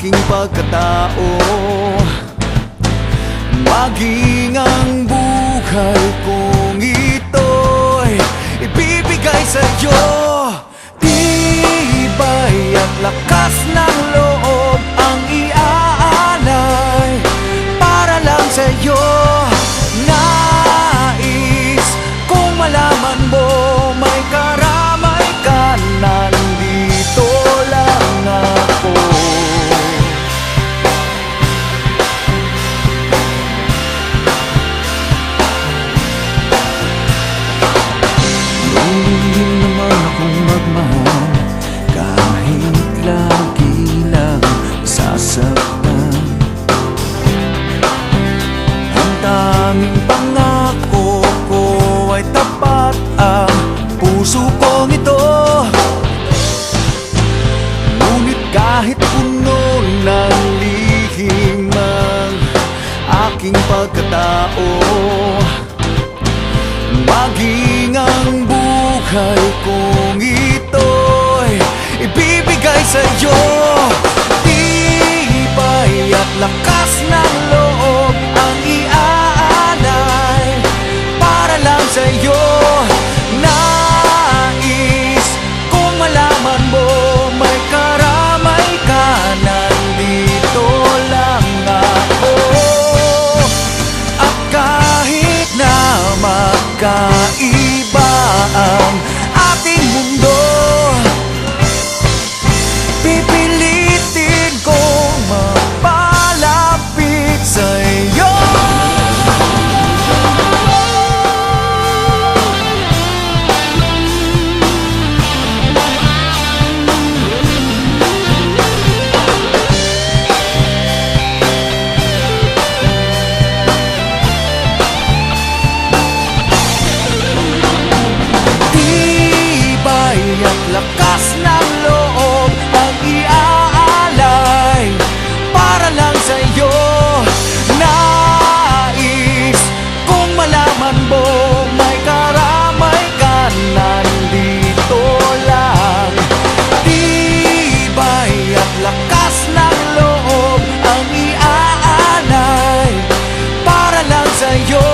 aking pagkatao, maging ang buhay kong ito'y ibibigay sa'yo. Tibay at lakas ng loob ang iaalay para lang sa'yo. Nais kong malaman mo may karamay ka, nandito lang ako. Hindi naman akong magmahal kahit lagi lang sasaktan. Ang tanging pangako ko ay tapat, ang puso kong ito. Ngunit kahit puno ng lihim ang aking pagkatao, maging ang buhay kong ito'y ibibigay sa'yo. Tibay at lakas ng loob ang iaalay para lang sa'yo. Nais kong malaman mo may karamay ka, nandito lang ako. At kahit na magkaiba ang ating mundo, pipilitin kong mapalapit sa'yo. Lakas ng loob ang iaalay para lang sa'yo. Nais kong malaman mo may karamay ka, nandito lang. Tibay at lakas ng loob ang iaalay para lang sa'yo.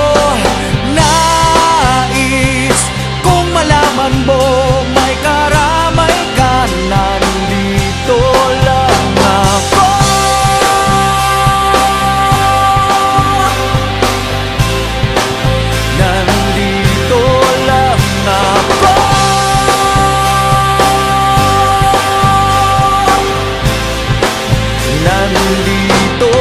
Nais kong malaman mo may karamay ka, nandito lang ako. Nandito lang ako. Nandito